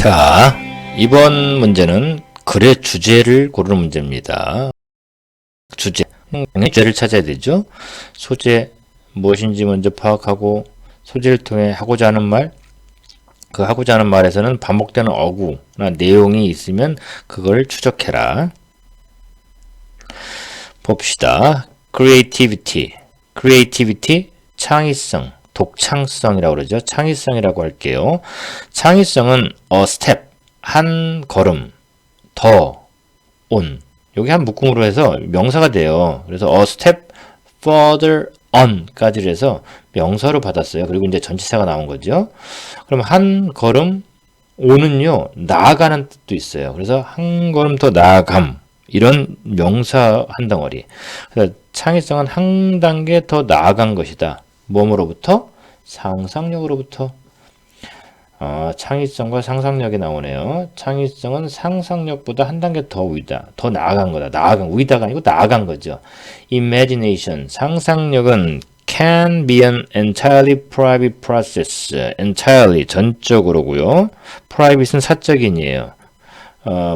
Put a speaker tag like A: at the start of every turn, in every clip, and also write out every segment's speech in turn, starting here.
A: 자, 이번 문제는 글의 주제를 고르는 문제입니다. 주제를 찾아야 되죠. 소재 무엇인지 먼저 파악하고 소재를 통해 하고자 하는 말, 그 하고자 하는 말에서는 반복되는 어구나 내용이 있으면 그걸 추적해라. 봅시다. creativity, 창의성, 독창성이라고 그러죠. 창의성이라고 할게요. 창의성은 a step, 한 걸음 더 온. 여기 한 묶음으로 해서 명사가 돼요. 그래서 a step further on 까지를 해서 명사로 받았어요. 그리고 이제 전치사가 나온 거죠. 그럼 한 걸음 on은요, 나아가는 뜻도 있어요. 그래서 한 걸음 더 나아감. 이런 명사 한 덩어리. 그래서 창의성은 한 단계 더 나아간 것이다. 몸으로부터? 상상력으로부터. 창의성과 상상력이 나오네요. 창의성은 상상력보다 한 단계 더 위다. 더 나아간 거다. 위다가 아니고 나아간 거죠. Imagination, 상상력은 can be an entirely private process. entirely, 전적으로고요. private는 사적인이에요.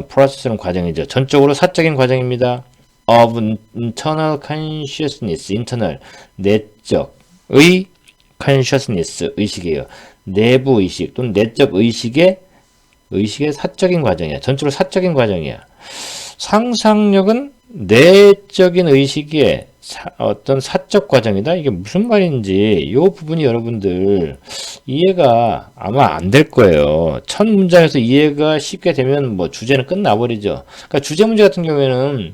A: process는 과정이죠. 전적으로 사적인 과정입니다. of internal consciousness, internal, 내적의 consciousness, 의식이에요. 내부 의식 또는 내적 의식의 사적인 과정이야. 전적으로 사적인 과정이야. 상상력은 내적인 의식의 어떤 사적 과정이다. 이게 무슨 말인지 이 부분이 여러분들 이해가 아마 안 될 거예요. 첫 문장에서 이해가 쉽게 되면 뭐 주제는 끝나버리죠. 그러니까 주제 문제 같은 경우에는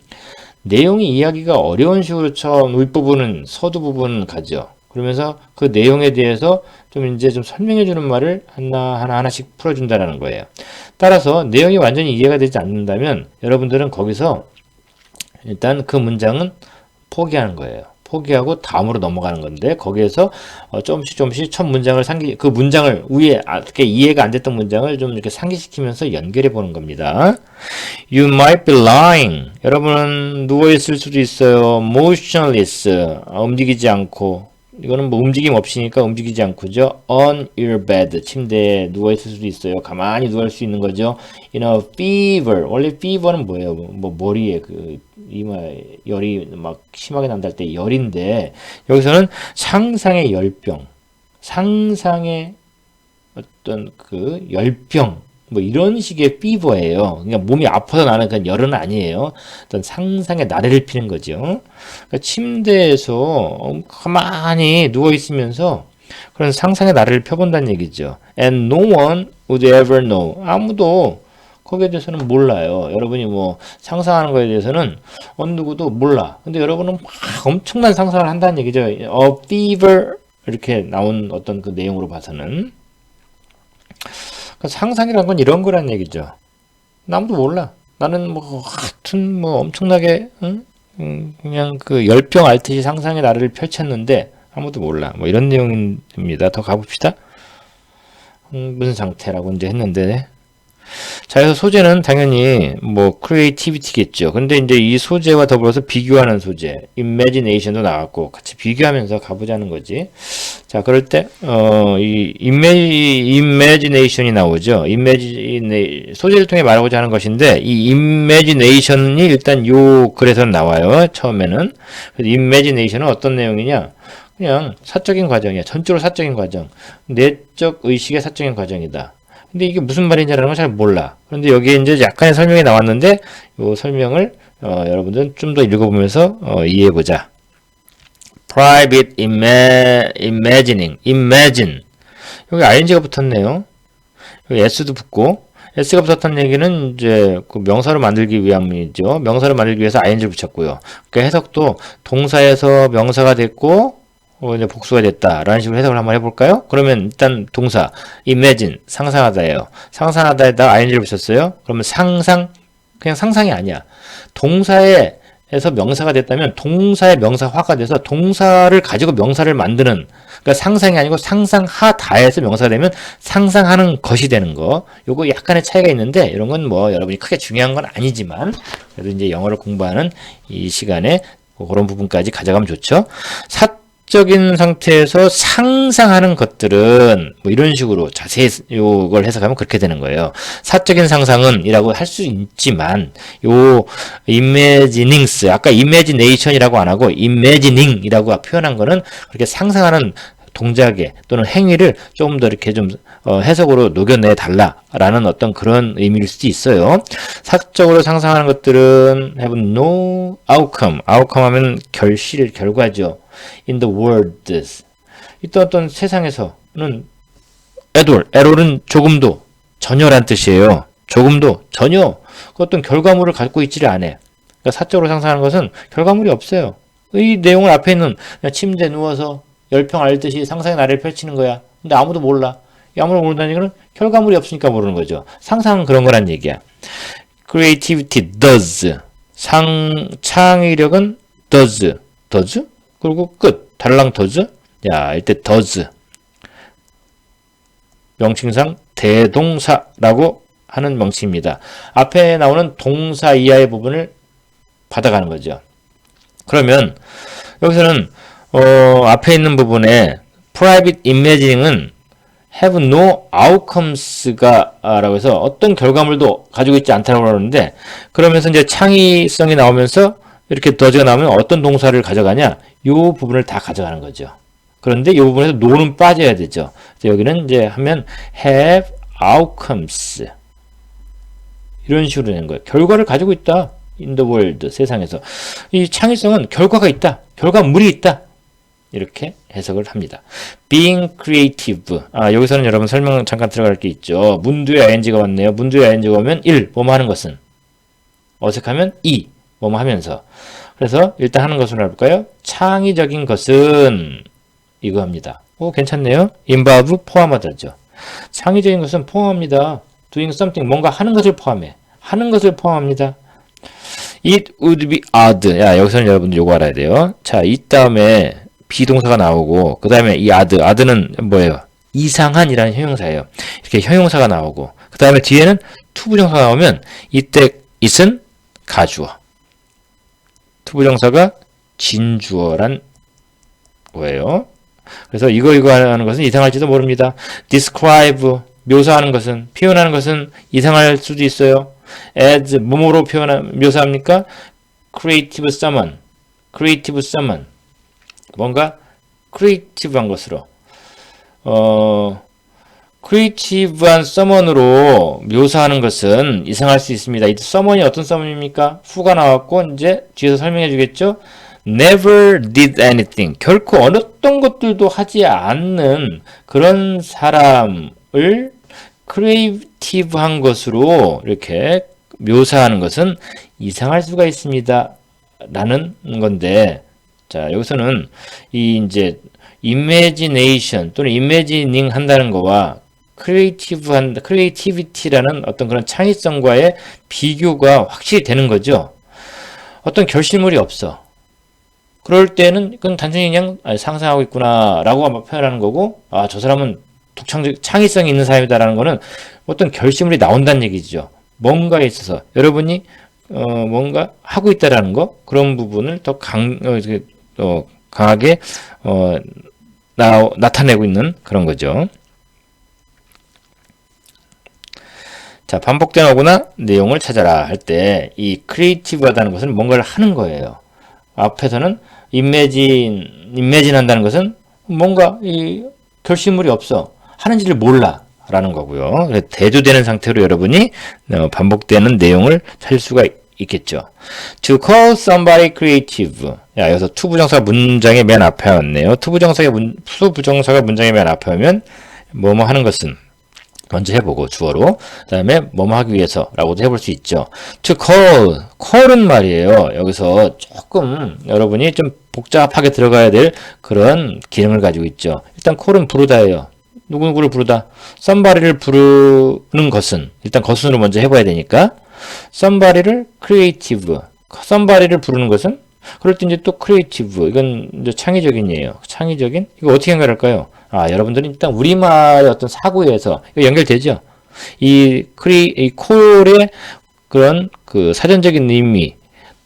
A: 내용이 이해하기가 어려운 식으로 처음 윗부분은 서두 부분은 가죠. 그러면서 그 내용에 대해서 좀 이제 좀 설명해 주는 말을 하나씩 풀어준다는 거예요. 따라서 내용이 완전히 이해가 되지 않는다면 여러분들은 거기서 일단 그 문장은 포기하는 거예요. 포기하고 다음으로 넘어가는 건데 거기에서 조금씩 첫 문장을 그 문장을 위에 어떻게 이해가 안 됐던 문장을 좀 이렇게 상기시키면서 연결해 보는 겁니다. You might be lying. 여러분은 누워 있을 수도 있어요. Motionless. 움직이지 않고. 이거는 뭐 움직임 없이니까 움직이지 않고죠. On your bed. 침대에 누워 있을 수도 있어요. 가만히 누워 있을 수 있는 거죠. In a fever. 원래 fever는 뭐예요? 뭐 머리에 이마 열이 막 심하게 난다 할 때 열인데 여기서는 상상의 열병. 상상의 어떤 그 열병. 뭐 이런 식의 피버예요. 그러니까 몸이 아파서 나는 그런 열은 아니에요. 어떤 상상의 나래를 피는 거죠. 그러니까 침대에서 가만히 누워 있으면서 그런 상상의 나래를 펴본다는 얘기죠. And no one would ever know. 아무도 거기에 대해서는 몰라요. 여러분이 뭐 상상하는 거에 대해서는 어느 누구도 몰라. 근데 여러분은 막 엄청난 상상을 한다는 얘기죠. A fever 이렇게 나온 어떤 그 내용으로 봐서는. 상상이란 건 이런 거란 얘기죠. 아무도 몰라. 나는 뭐 하여튼 뭐 엄청나게 그냥 그 열병 앓듯이 상상의 나래를 펼쳤는데 아무도 몰라. 뭐 이런 내용입니다. 더 가봅시다. 무슨 상태라고 이제 했는데. 자, 그래서 소재는 당연히 뭐 크리에이티비티겠죠. 근데 이제 이 소재와 더불어서 비교하는 소재, imagination도 나왔고 같이 비교하면서 가보자는 거지. 자, 그럴 때 이 imagination이 나오죠. 소재를 통해 말하고자 하는 것인데 이 imagination이 일단 요 글에서 나와요. 처음에는. 그래서 imagination은 어떤 내용이냐? 그냥 사적인 과정이야. 전적으로 사적인 과정. 내적 의식의 사적인 과정이다. 근데 이게 무슨 말인지라는 걸 잘 몰라. 그런데 여기에 이제 약간의 설명이 나왔는데, 이 설명을, 여러분들은 좀 더 읽어보면서, 이해해보자. Private imagining, imagine. 여기 ing가 붙었네요. 여기 s도 붙고, s가 붙었다는 얘기는 이제 그 명사로 만들기 위함이죠. 명사로 만들기 위해서 ing를 붙였고요. 그 해석도 동사에서 명사가 됐고, 이제 복수가 됐다라는 식으로 해석을 한번 해볼까요? 그러면 일단 동사 imagine 상상하다예요. 상상하다에다 ing를 붙였어요. 그러면 그냥 상상이 아니야. 동사에서 명사가 됐다면 동사의 명사화가 돼서 동사를 가지고 명사를 만드는, 그러니까 상상이 아니고 상상하다에서 명사가 되면 상상하는 것이 되는 거. 요거 약간의 차이가 있는데 이런 건 뭐 여러분이 크게 중요한 건 아니지만 그래도 이제 영어를 공부하는 이 시간에 그런 부분까지 가져가면 좋죠. 사적인 상태에서 상상하는 것들은 뭐 이런 식으로 자세히 요걸 해석하면 그렇게 되는 거예요. 사적인 상상은 이라고 할 수 있지만 요 imaginings 아까 imagination이라고 안 하고 imagining이라고 표현한 거는 그렇게 상상하는 동작에 또는 행위를 조금 더 이렇게 좀 해석으로 녹여내 달라라는 어떤 그런 의미일 수도 있어요. 사적으로 상상하는 것들은 have no outcome. outcome 하면 결과죠. in the world. 이또 어떤 세상에서는 error은 조금도 전혀란 뜻이에요. 조금도 전혀 그 어떤 결과물을 갖고 있지를 않아. 그러니까 사적으로 상상하는 것은 결과물이 없어요. 이 내용을 앞에 있는 그냥 침대에 누워서 열평 앓듯이 상상의 나래를 펼치는 거야. 근데 아무도 몰라. 아무도 모른다는 얘기는 결과물이 없으니까 모르는 거죠. 상상은 그런 거란 얘기야. creativity does. 창의력은 does. 그리고 끝. 달랑 does. 야, 이때 does. 명칭상 대동사라고 하는 명칭입니다. 앞에 나오는 동사 이하의 부분을 받아가는 거죠. 그러면 여기서는 앞에 있는 부분에 private imagining은 have no outcomes가 라고 해서 어떤 결과물도 가지고 있지 않다고 그러는데 그러면서 이제 창의성이 나오면서 이렇게 does가 나오면 어떤 동사를 가져가냐? 요 부분을 다 가져가는 거죠. 그런데 이 부분에서 no는 빠져야 되죠. 여기는 이제 하면 have outcomes 이런 식으로 되는 거예요. 결과를 가지고 있다. in the world 세상에서 이 창의성은 결과가 있다. 결과물이 있다. 이렇게 해석을 합니다. being creative. 여기서는 여러분 설명 잠깐 들어갈 게 있죠. 문두에 ing가 왔네요. 문두에 ing가 오면 1. 뭐뭐 하는 것은. 어색하면 2. 뭐뭐 하면서. 그래서 일단 하는 것으로 해볼까요? 창의적인 것은 이거 합니다. 괜찮네요. involve 포함하다죠. 창의적인 것은 포함합니다. doing something 뭔가 하는 것을 포함해. 하는 것을 포함합니다. It would be odd. 여기서는 여러분들 요거 알아야 돼요. 자, 이 다음에 비동사가 나오고 그 다음에 이 odd는 뭐예요? 이상한이라는 형용사예요. 이렇게 형용사가 나오고 그 다음에 뒤에는 투부정사가 나오면 이때 it은 가주어, 투부정사가 진주어란 거예요. 그래서 이거 하는 것은 이상할지도 모릅니다. describe 묘사하는 것은 표현하는 것은 이상할 수도 있어요. as 뭐뭐로 묘사합니까? creative someone 뭔가 크리에이티브한 것으로 크리에이티브한 someone으로 묘사하는 것은 이상할 수 있습니다. 이 someone이 어떤 someone입니까? who가 나왔고 이제 뒤에서 설명해 주겠죠. never did anything 결코 어떤 것들도 하지 않는 그런 사람을 크리에이티브한 것으로 이렇게 묘사하는 것은 이상할 수가 있습니다. 라는 건데 자, 여기서는 이 이제 imagination 또는 imagining 한다는 거와 creativity라는 어떤 그런 창의성과의 비교가 확실히 되는 거죠. 어떤 결실물이 없어. 그럴 때는 그건 단순히 그냥 상상하고 있구나라고 표현하는 거고, 저 사람은 창의성이 있는 사람이다라는 거는 어떤 결실물이 나온다는 얘기죠. 뭔가에 있어서 여러분이 뭔가 하고 있다라는 거 그런 부분을 더 강하게 나타내고 있는 그런 거죠. 자, 반복된 어구나 내용을 찾아라 할 때 이 크리에이티브하다는 것은 뭔가를 하는 거예요. 앞에서는 imagine 한다는 것은 뭔가 이 결실물이 없어. 하는지를 몰라. 라는 거고요. 대조되는 상태로 여러분이 반복되는 내용을 찾을 수가 있겠죠. To call somebody creative. 여기서 투부정사 문장의 맨 앞에 왔네요. 투부정사가 문장의 맨 앞에 오면 뭐뭐 하는 것은 먼저 해보고 주어로 그 다음에 뭐뭐 하기 위해서 라고도 해볼 수 있죠. To call은 말이에요. 여기서 조금 여러분이 좀 복잡하게 들어가야 될 그런 기능을 가지고 있죠. 일단 call은 부르다예요. 누구누구를 부르다. somebody를 부르는 것은 일단 것으로 먼저 해봐야 되니까 somebody를 creative. somebody를 부르는 것은 그럴 때 이제 또 creative. 이건 이제 창의적인이에요. 창의적인? 이거 어떻게 연결할까요? 여러분들은 일단 우리말의 어떤 사고에서 이거 연결되죠? 이 call의 그런 그 사전적인 의미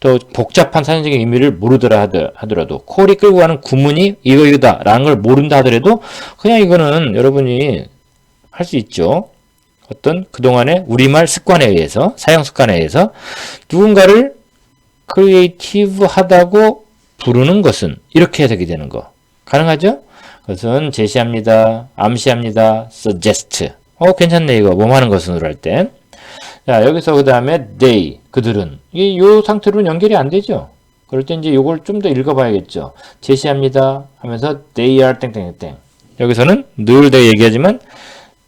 A: 더 복잡한 사전적인 의미를 모르더라 하더라도 콜이 끌고 가는 구문이 이거다 라는 걸 모른다 하더라도 그냥 이거는 여러분이 할 수 있죠. 어떤 그동안의 우리말 습관에 의해서 사용 습관에 의해서 누군가를 크리에이티브하다고 부르는 것은 이렇게 해석이 되는 거 가능하죠? 그것은 제시합니다. 암시합니다. suggest. 괜찮네 이거 몸 하는 것으로 할 때. 자 여기서 그 다음에 they 그들은 이 상태로는 연결이 안 되죠. 그럴 때 이제 요걸 좀 더 읽어봐야겠죠. 제시합니다 하면서 they are 땡땡땡. 여기서는 늘 내가 얘기하지만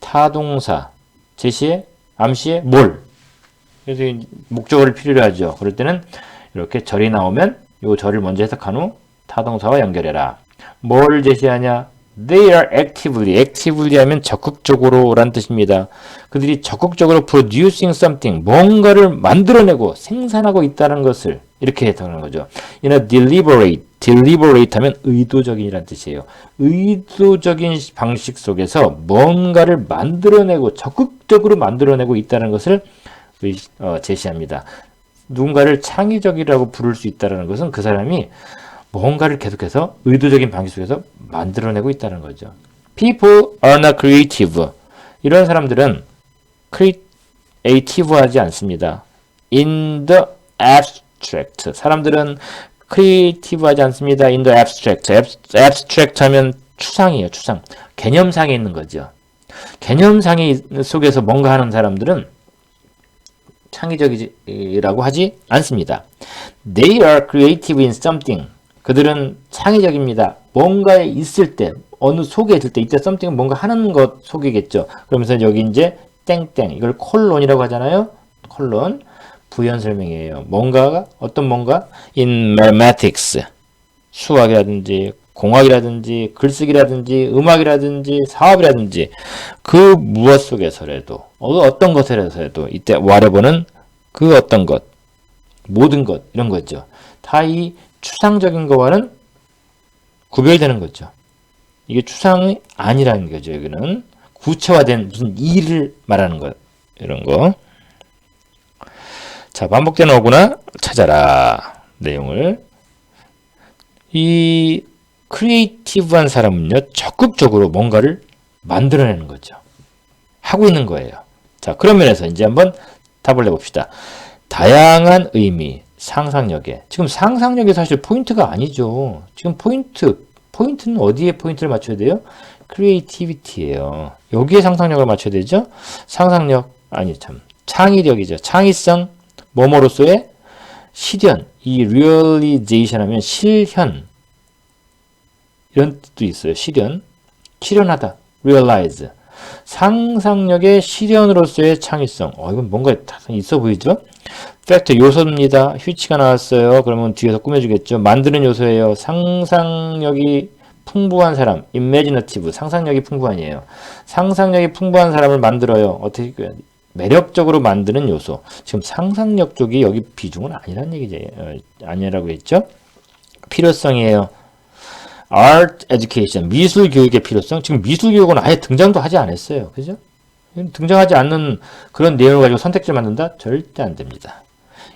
A: 타동사 제시에 암시에 뭘. 그래서 목적어를 필요로 하죠. 그럴 때는 이렇게 절이 나오면 요 절을 먼저 해석한 후 타동사와 연결해라. 뭘 제시하냐? They are actively 하면 적극적으로 라는 뜻입니다. 그들이 적극적으로 producing something, 뭔가를 만들어내고 생산하고 있다는 것을 이렇게 해석하는 거죠. in a deliberate 하면 의도적인이라는 뜻이에요. 의도적인 방식 속에서 뭔가를 만들어내고 적극적으로 만들어내고 있다는 것을 제시합니다. 누군가를 창의적이라고 부를 수 있다는 것은 그 사람이 뭔가를 계속해서 의도적인 방식 속에서 만들어내고 있다는 거죠. People are not creative. 이런 사람들은 creative하지 않습니다. In the abstract. 사람들은 creative하지 않습니다. In the abstract. abstract 하면 추상이에요. 추상. 개념상에 있는 거죠. 개념상이 속에서 뭔가 하는 사람들은 창의적이라고 하지 않습니다. They are creative in something. 그들은 창의적입니다. 뭔가에 있을 때, 어느 속에 있을 때, 이때 something은 뭔가 하는 것 속이겠죠. 그러면서 여기 이제 땡땡, 이걸 콜론이라고 하잖아요. 콜론, 부연 설명이에요. 뭔가가, 어떤 뭔가, in mathematics, 수학이라든지, 공학이라든지, 글쓰기라든지, 음악이라든지, 사업이라든지, 그 무엇 속에서라도, 어떤 것에서라도, 이때 whatever는 그 어떤 것, 모든 것, 이런 거죠. 다 이 추상적인 거와는 구별되는 거죠. 이게 추상이 아니라는 거죠. 여기는 구체화된 무슨 일을 말하는 것 이런 거. 자 반복되는 어구나 찾아라 내용을. 이 크리에이티브한 사람은요 적극적으로 뭔가를 만들어내는 거죠. 하고 있는 거예요. 자 그런 면에서 이제 한번 답을 내봅시다. 다양한 의미 상상력에. 지금 상상력이 사실 포인트가 아니죠. 지금 포인트는 어디에 포인트를 맞춰야 돼요? 크리에이티비티예요. 여기에 상상력을 맞춰야 되죠. 상상력 아니 참 창의력이죠. 창의성 뭐뭐로서의 실현. 이 realization 하면 실현 이런 뜻도 있어요. 실현하다. realize. 상상력의 실현으로서의 창의성. 이건 뭔가 있어 보이죠? 팩터 요소입니다. 휘치가 나왔어요. 그러면 뒤에서 꾸며주겠죠. 만드는 요소예요. 상상력이 풍부한 사람, imaginative, 상상력이 풍부한이에요. 상상력이 풍부한 사람을 만들어요. 어떻게 매력적으로 만드는 요소. 지금 상상력 쪽이 여기 비중은 아니라는 얘기죠. 아니라고 했죠. 필요성이에요. art education, 미술 교육의 필요성. 지금 미술 교육은 아예 등장도 하지 않았어요. 그죠? 등장하지 않는 그런 내용을 가지고 선택지를 만든다? 절대 안 됩니다.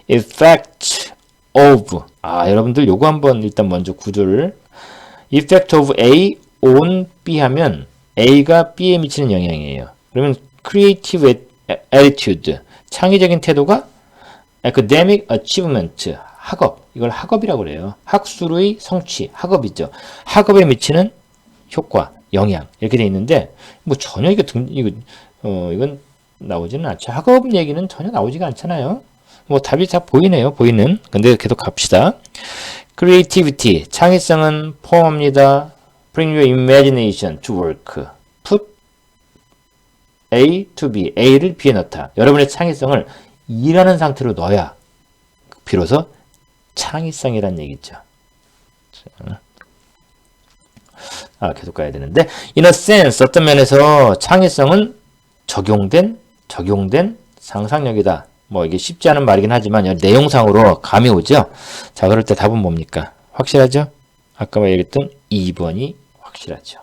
A: effect of. 여러분들 요거 한번 일단 먼저 구조를. effect of A on B 하면 A가 B에 미치는 영향이에요. 그러면 creative attitude. 창의적인 태도가 academic achievement. 학업. 이걸 학업이라고 그래요. 학술의 성취. 학업이죠. 학업에 미치는 효과, 영향. 이렇게 돼 있는데 뭐 전혀 이건 나오지는 않죠. 학업 얘기는 전혀 나오지가 않잖아요. 뭐 답이 다 보이네요. 보이는. 근데 계속 갑시다. creativity, 창의성은 포함합니다. bring your imagination to work. put A to B, A를 B에 넣다. 여러분의 창의성을 일하는 상태로 넣어야 비로소 창의성이란 얘기죠. 계속 가야 되는데 in a sense, 어떤 면에서 창의성은 적용된 상상력이다. 뭐 이게 쉽지 않은 말이긴 하지만 내용상으로 감이 오죠. 자, 그럴 때 답은 뭡니까? 확실하죠? 아까 얘기했던 2번이 확실하죠.